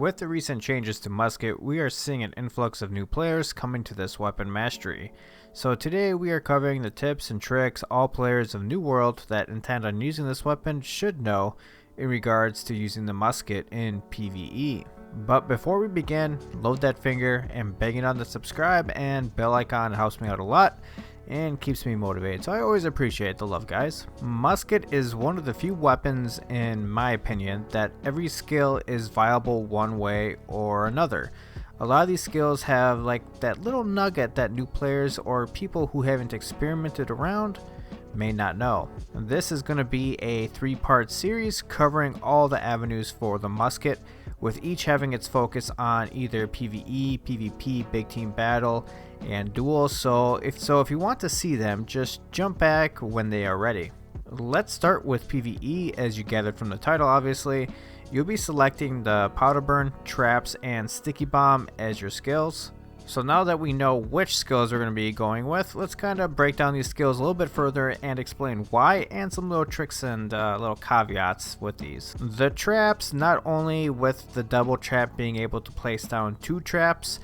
With the recent changes to Musket, we are seeing an influx of new players coming to this weapon mastery. So today we are covering the tips and tricks all players of New World that intend on using this weapon should know in regards to using the Musket in PvE. But before we begin, load that finger and bang it on the subscribe and bell icon. It helps me out a lot and keeps me motivated, so I always appreciate the love, guys. Musket is one of the few weapons, in my opinion, that every skill is viable one way or another. A lot of these skills have like that little nugget that new players or people who haven't experimented around may not know. This is going to be a 3-part series covering all the avenues for the Musket, with each having its focus on either PvE, PvP, big team battle, and duels. So if you want to see them, just jump back when they are ready. Let's start with PvE. As you gathered from the title, obviously, you'll be selecting the powder burn, traps, and sticky bomb as your skills. So now that we know which skills we're going to be going with, let's kind of break down these skills a little bit further and explain why and some little tricks and little caveats with these. The traps, not only with the double trap being able to place down 2 traps,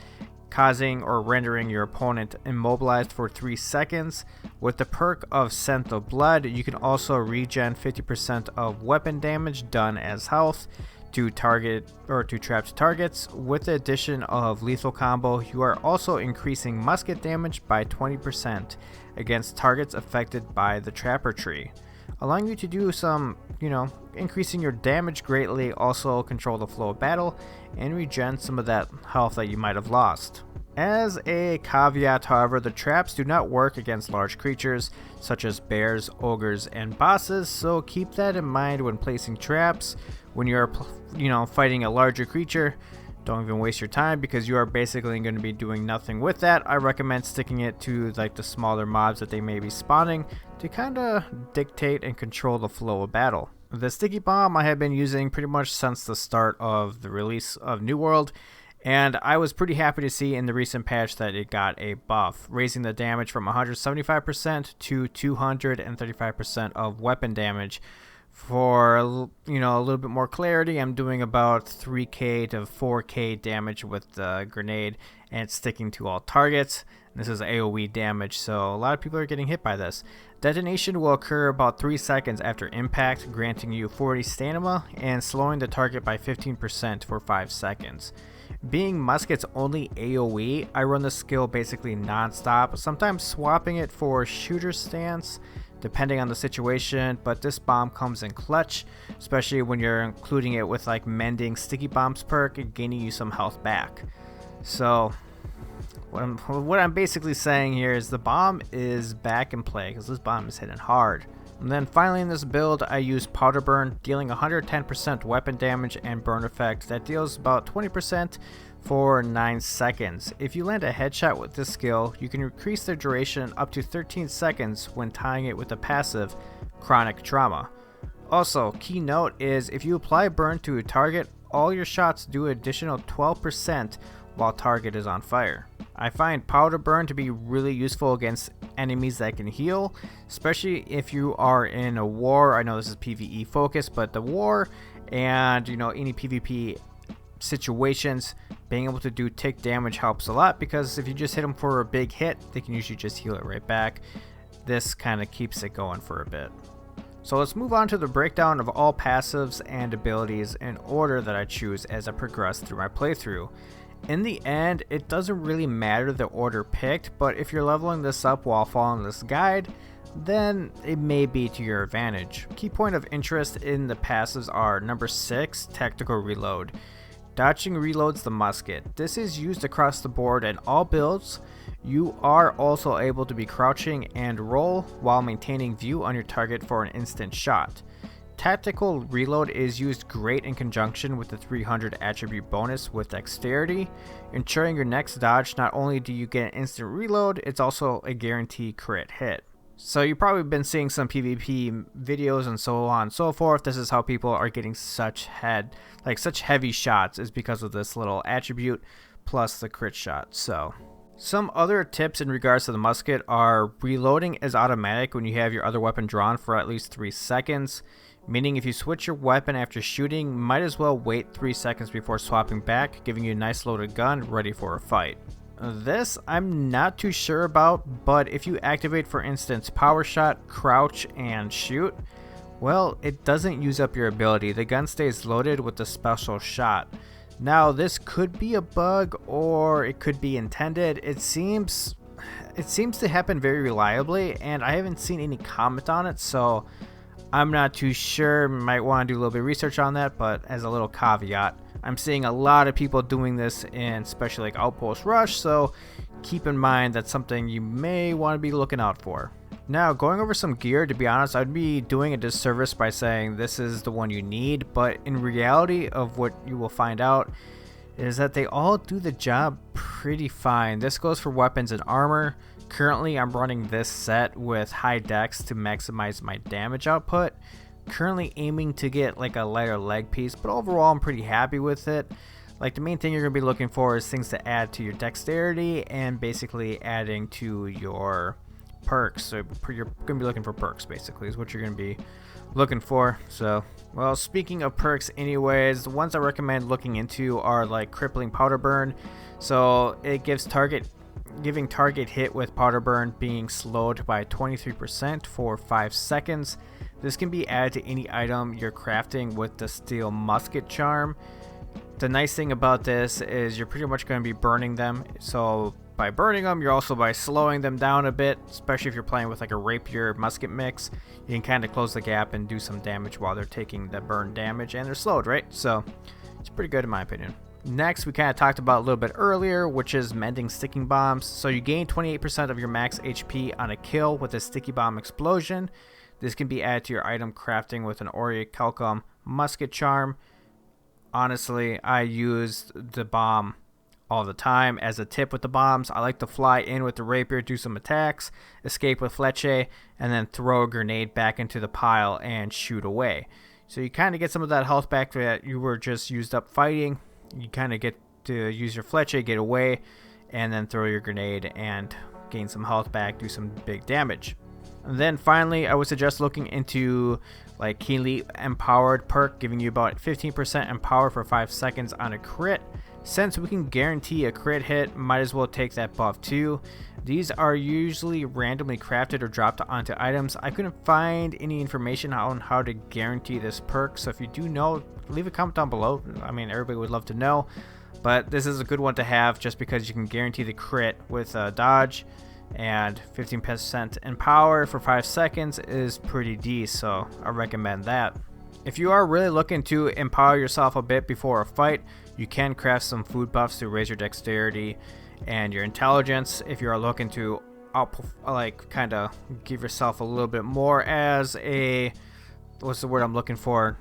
causing or rendering your opponent immobilized for 3 seconds. With the perk of Scent of Blood, you can also regen 50% of weapon damage done as health to target or to trapped targets. With the addition of lethal combo, you are also increasing musket damage by 20% against targets affected by the trapper tree, allowing you to do some, increasing your damage greatly, also control the flow of battle, and regen some of that health that you might have lost. As a caveat, however, the traps do not work against large creatures such as bears, ogres, and bosses, so keep that in mind when placing traps. When you're, fighting a larger creature, don't even waste your time because you are basically going to be doing nothing with that. I recommend sticking it to like the smaller mobs that they may be spawning to kind of dictate and control the flow of battle. The sticky bomb I have been using pretty much since the start of the release of New World, and I was pretty happy to see in the recent patch that it got a buff, raising the damage from 175% to 235% of weapon damage. For a little bit more clarity, I'm doing about 3k to 4k damage with the grenade, and it's sticking to all targets. This is AoE damage, so a lot of people are getting hit by this. Detonation will occur about 3 seconds after impact, granting you 40 stamina and slowing the target by 15% for 5 seconds. Being Musket's only AoE, I run the skill basically non-stop, sometimes swapping it for shooter stance depending on the situation, but this bomb comes in clutch, especially when you're including it with like mending sticky bombs perk and gaining you some health back. So what I'm basically saying here is the bomb is back in play because this bomb is hitting hard. And then finally in this build, I use powder burn, dealing 110% weapon damage and burn effect that deals about 20% for 9 seconds. If you land a headshot with this skill, you can increase the duration up to 13 seconds when tying it with the passive Chronic Trauma. Also, key note is if you apply burn to a target, all your shots do an additional 12% while target is on fire. I find powder burn to be really useful against enemies that can heal, especially if you are in a war. I know this is PvE focused, but the war and any PvP situations, being able to do tick damage helps a lot, because if you just hit them for a big hit, they can usually just heal it right back. This kind of keeps it going for a bit. So let's move on to the breakdown of all passives and abilities in order that I choose as I progress through my playthrough. In the end, it doesn't really matter the order picked, but if you're leveling this up while following this guide, then it may be to your advantage. Key point of interest in the passives are number 6, Tactical Reload. Dodging reloads the musket. This is used across the board in all builds. You are also able to be crouching and roll while maintaining view on your target for an instant shot. Tactical Reload is used great in conjunction with the 300 attribute bonus with dexterity, ensuring your next dodge not only do you get an instant reload, it's also a guaranteed crit hit. So you've probably been seeing some PvP videos and so on and so forth. This is how people are getting such heavy shots, is because of this little attribute plus the crit shot. So some other tips in regards to the musket are reloading is automatic when you have your other weapon drawn for at least 3 seconds. meaning if you switch your weapon after shooting, might as well wait 3 seconds before swapping back, giving you a nice loaded gun ready for a fight. This I'm not too sure about, but if you activate, for instance, power shot, crouch, and shoot, well, it doesn't use up your ability. The gun stays loaded with the special shot. Now, this could be a bug or it could be intended. It seems to happen very reliably, and I haven't seen any comment on it, so I'm not too sure. Might want to do a little bit of research on that, but as a little caveat, I'm seeing a lot of people doing this in especially like Outpost Rush, so keep in mind that's something you may want to be looking out for. Now, going over some gear, to be honest, I'd be doing a disservice by saying this is the one you need, but in reality of what you will find out is that they all do the job pretty fine. This goes for weapons and armor. Currently, I'm running this set with high dex to maximize my damage output. Currently aiming to get like a lighter leg piece, but overall I'm pretty happy with it. Like, the main thing you're going to be looking for is things to add to your dexterity and basically adding to your perks. So you're going to be looking for perks, basically, is what you're going to be looking for. So, well, speaking of perks anyways, the ones I recommend looking into are like crippling powder burn. So it gives giving target hit with powder burn being slowed by 23% for 5 seconds. This can be added to any item you're crafting with the steel musket charm. The nice thing about this is you're pretty much going to be burning them. So by burning them, you're also by slowing them down a bit, especially if you're playing with like a rapier musket mix. You can kind of close the gap and do some damage while they're taking the burn damage, and they're slowed, right? So it's pretty good in my opinion. Next, we kind of talked about a little bit earlier, which is mending sticking bombs. So you gain 28% of your max HP on a kill with a sticky bomb explosion. This can be added to your item crafting with an Orichalcum musket charm. Honestly, I use the bomb all the time. As a tip with the bombs, I like to fly in with the rapier, do some attacks, escape with fleche, and then throw a grenade back into the pile and shoot away. So you kind of get some of that health back that you were just used up fighting. You kind of get to use your fleche, get away, and then throw your grenade and gain some health back, do some big damage. And then finally, I would suggest looking into like Keenly Empowered perk, giving you about 15% empower for 5 seconds on a crit. Since we can guarantee a crit hit, might as well take that buff too. These are usually randomly crafted or dropped onto items. I couldn't find any information on how to guarantee this perk, so if you do know, leave a comment down below. I mean, everybody would love to know, but this is a good one to have just because you can guarantee the crit with dodge, and 15% empower for 5 seconds is pretty decent, so I recommend that. If you are really looking to empower yourself a bit before a fight, you can craft some food buffs to raise your dexterity and your intelligence. If you are looking to like kind of give yourself a little bit more as a, what's the word I'm looking for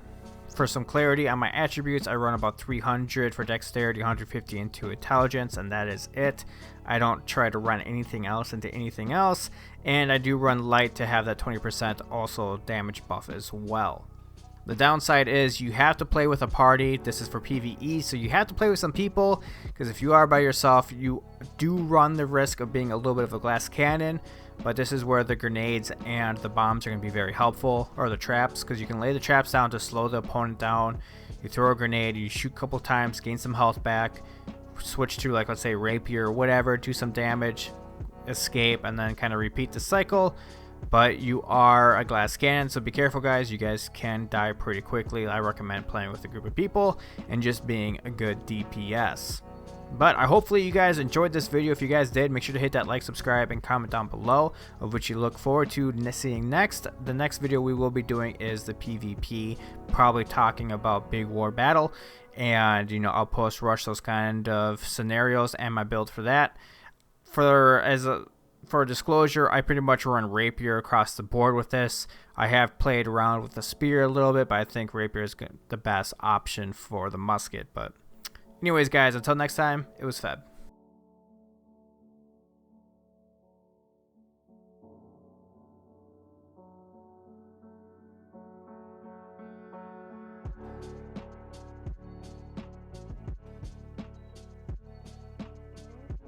some clarity on my attributes, I run about 300 for dexterity, 150 into intelligence, and that is it. I don't try to run anything else into anything else, and I do run light to have that 20% also damage buff as well. The downside is you have to play with a party. This is for PvE, so you have to play with some people, because if you are by yourself, you do run the risk of being a little bit of a glass cannon. But this is where the grenades and the bombs are going to be very helpful, or the traps, because you can lay the traps down to slow the opponent down. You throw a grenade, you shoot a couple times, gain some health back, switch to like, let's say, rapier or whatever, do some damage, escape, and then kind of repeat the cycle. But you are a glass cannon, so be careful, guys. You guys can die pretty quickly. I recommend playing with a group of people and just being a good DPS. But hopefully you guys enjoyed this video. If you guys did, make sure to hit that like, subscribe, and comment down below of what you look forward to seeing next. The next video we will be doing is the PvP, probably talking about Big War Battle, and Outpost Rush, those kind of scenarios, and my build for that. For disclosure, I pretty much run rapier across the board with this. I have played around with the spear a little bit, but I think rapier is the best option for the musket. But anyways, guys, until next time, it was Feb.